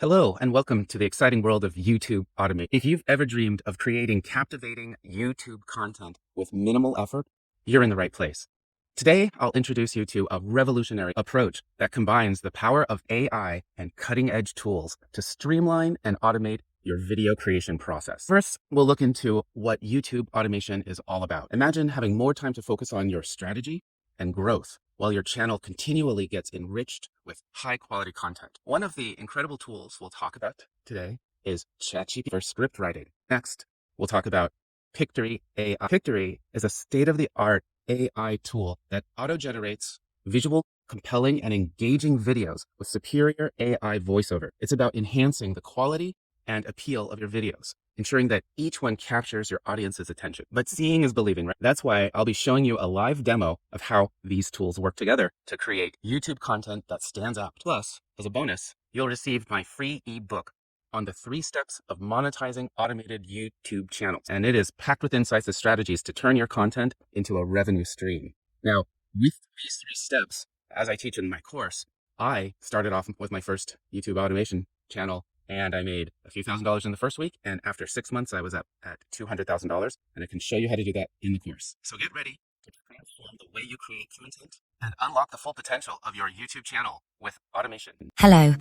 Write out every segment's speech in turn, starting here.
Hello, and welcome to the exciting world of YouTube automation. If you've ever dreamed of creating captivating YouTube content with minimal effort, you're in the right place. Today, I'll introduce you to a revolutionary approach that combines the power of AI and cutting-edge tools to streamline and automate your video creation process. First, we'll look into what YouTube automation is all about. Imagine having more time to focus on your strategy and growth while your channel continually gets enriched with high-quality content. One of the incredible tools we'll talk about today is ChatGPT for script writing. Next, we'll talk about Pictory AI. Pictory is a state-of-the-art AI tool that auto-generates visual, compelling, and engaging videos with superior AI voiceover. It's about enhancing the quality and appeal of your videos, ensuring that each one captures your audience's attention. But seeing is believing, right? That's why I'll be showing you a live demo of how these tools work together to create YouTube content that stands out. Plus, as a bonus, you'll receive my free ebook on the 3 steps of monetizing automated YouTube channels. And it is packed with insights and strategies to turn your content into a revenue stream. Now, with these 3 steps, as I teach in my course, I started off with my first YouTube automation channel, and I made a few $1,000s in the first week. And after 6 months, I was up at $200,000. And I can show you how to do that in the course. So get ready to transform the way you create content and unlock the full potential of your YouTube channel with automation. Hello,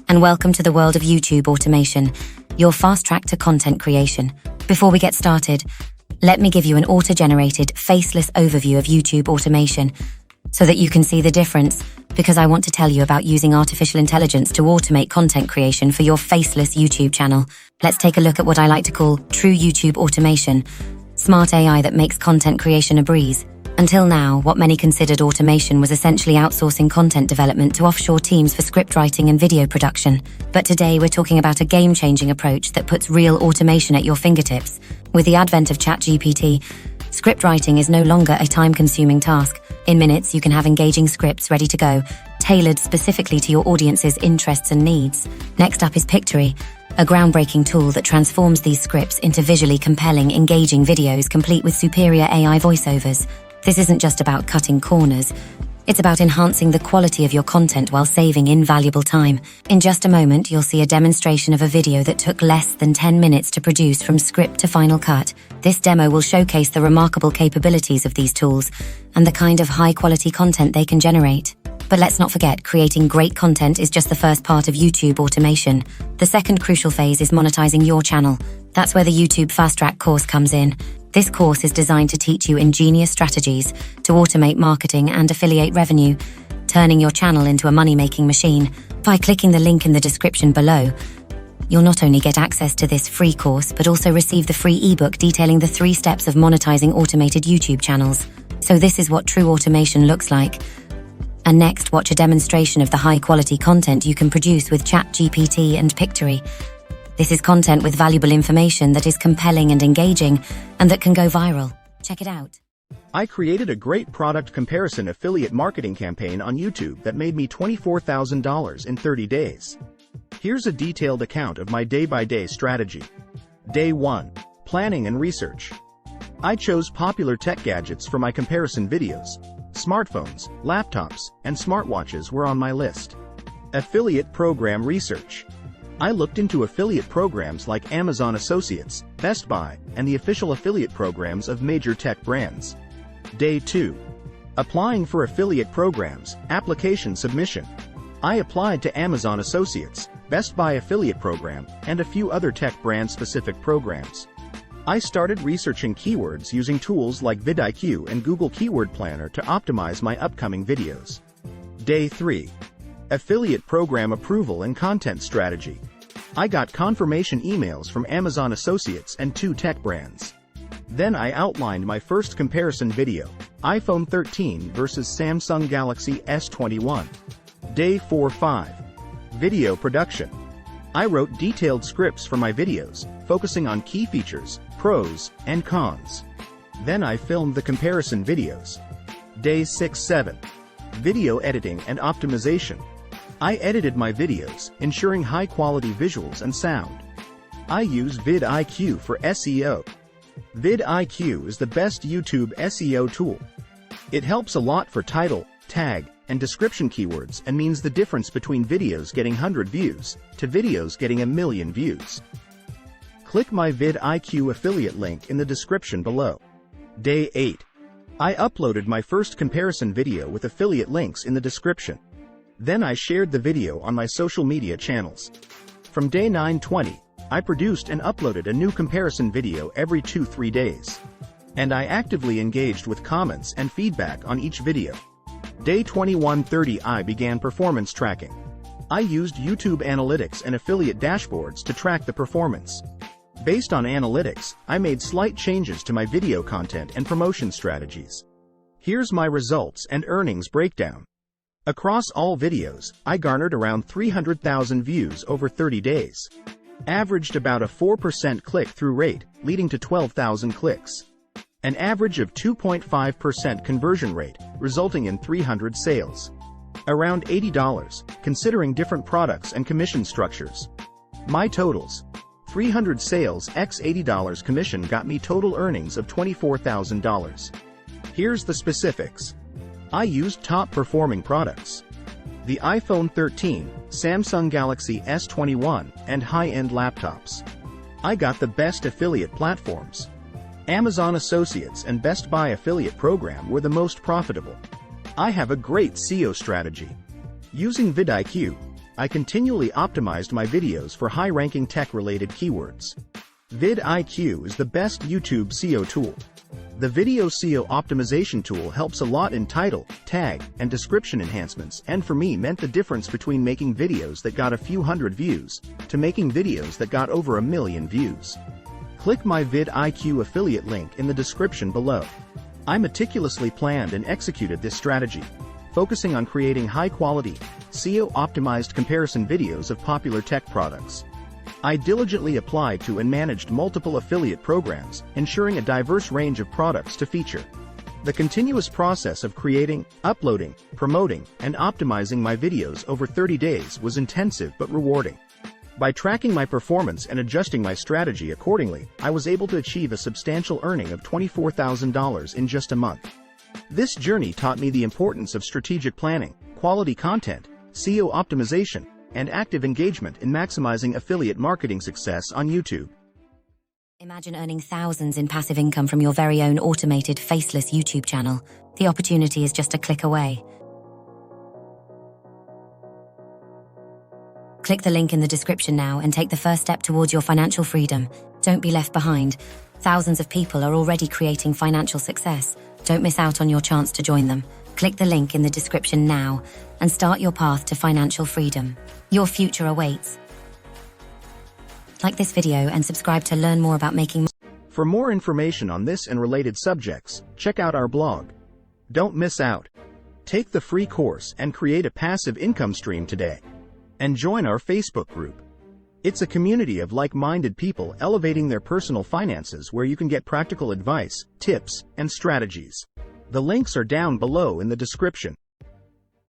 and welcome to the world of YouTube automation, your fast track to content creation. Before we get started, let me give you an auto-generated, faceless overview of YouTube automation so that you can see the difference, because I want to tell you about using artificial intelligence to automate content creation for your faceless YouTube channel. Let's take a look at what I like to call true YouTube automation, smart AI that makes content creation a breeze. Until now, what many considered automation was essentially outsourcing content development to offshore teams for script writing and video production. But today we're talking about a game-changing approach that puts real automation at your fingertips. With the advent of ChatGPT, script writing is no longer a time-consuming task. In minutes, you can have engaging scripts ready to go, tailored specifically to your audience's interests and needs. Next up is Pictory, a groundbreaking tool that transforms these scripts into visually compelling, engaging videos complete with superior AI voiceovers. This isn't just about cutting corners. It's about enhancing the quality of your content while saving invaluable time. In just a moment, you'll see a demonstration of a video that took less than 10 minutes to produce from script to final cut. This demo will showcase the remarkable capabilities of these tools and the kind of high-quality content they can generate. But let's not forget, creating great content is just the first part of YouTube automation. The second crucial phase is monetizing your channel. That's where the YouTube Fast Track course comes in. This course is designed to teach you ingenious strategies to automate marketing and affiliate revenue, turning your channel into a money-making machine. By clicking the link in the description below, you'll not only get access to this free course, but also receive the free ebook detailing the 3 steps of monetizing automated YouTube channels. So this is what true automation looks like. And next, watch a demonstration of the high-quality content you can produce with ChatGPT and Pictory. This is content with valuable information that is compelling and engaging, and that can go viral. Check it out. I created a great product comparison affiliate marketing campaign on YouTube that made me $24,000 in 30 days. Here's a detailed account of my day-by-day strategy. Day 1. Planning and research. I chose popular tech gadgets for my comparison videos. Smartphones, laptops, and smartwatches were on my list. Affiliate program research. I looked into affiliate programs like Amazon Associates, Best Buy, and the official affiliate programs of major tech brands. Day 2. Applying for affiliate programs, application submission. I applied to Amazon Associates, Best Buy affiliate program, and a few other tech brand-specific programs. I started researching keywords using tools like vidIQ and Google Keyword Planner to optimize my upcoming videos. Day 3. Affiliate program approval and content strategy. I got confirmation emails from Amazon Associates and 2 tech brands. Then I outlined my first comparison video, iPhone 13 versus Samsung Galaxy S21. Day 4-5. Video production. I wrote detailed scripts for my videos, focusing on key features, pros, and cons. Then I filmed the comparison videos. Day 6-7. Video editing and optimization. I edited my videos, ensuring high-quality visuals and sound. I use vidIQ for SEO. vidIQ is the best YouTube SEO tool. It helps a lot for title, tag, and description keywords and means the difference between videos getting 100 views to videos getting 1,000,000 views. Click my vidIQ affiliate link in the description below. Day 8. I uploaded my first comparison video with affiliate links in the description. Then I shared the video on my social media channels. From day 9-20, I produced and uploaded a new comparison video every 2-3 days. And I actively engaged with comments and feedback on each video. Day 21-30 I began performance tracking. I used YouTube analytics and affiliate dashboards to track the performance. Based on analytics, I made slight changes to my video content and promotion strategies. Here's my results and earnings breakdown. Across all videos, I garnered around 300,000 views over 30 days. Averaged about a 4% click-through rate, leading to 12,000 clicks. An average of 2.5% conversion rate, resulting in 300 sales. Around $80, considering different products and commission structures. My totals. 300 sales x $80 commission got me total earnings of $24,000. Here's the specifics. I used top-performing products. The iPhone 13, Samsung Galaxy S21, and high-end laptops. I got the best affiliate platforms. Amazon Associates and Best Buy affiliate program were the most profitable. I have a great SEO strategy. Using vidIQ, I continually optimized my videos for high-ranking tech-related keywords. vidIQ is the best YouTube SEO tool. The Video SEO Optimization tool helps a lot in title, tag, and description enhancements, and for me meant the difference between making videos that got a few hundred views to making videos that got over 1,000,000 views. Click my vidIQ affiliate link in the description below. I meticulously planned and executed this strategy, focusing on creating high-quality, SEO-optimized comparison videos of popular tech products. I diligently applied to and managed multiple affiliate programs, ensuring a diverse range of products to feature. The continuous process of creating, uploading, promoting, and optimizing my videos over 30 days was intensive but rewarding. By tracking my performance and adjusting my strategy accordingly, I was able to achieve a substantial earning of $24,000 in just a month. This journey taught me the importance of strategic planning, quality content, SEO optimization, and active engagement in maximizing affiliate marketing success on YouTube. Imagine earning thousands in passive income from your very own automated, faceless YouTube channel. The opportunity is just a click away. Click the link in the description now and take the first step towards your financial freedom. Don't be left behind. Thousands of people are already creating financial success. Don't miss out on your chance to join them. Click the link in the description now and start your path to financial freedom. Your future awaits. Like this video and subscribe to learn more about making. For more information on this and related subjects, check out our blog. Don't miss out. Take the free course and create a passive income stream today. And join our Facebook group. It's a community of like-minded people elevating their personal finances where you can get practical advice, tips, and strategies. The links are down below in the description.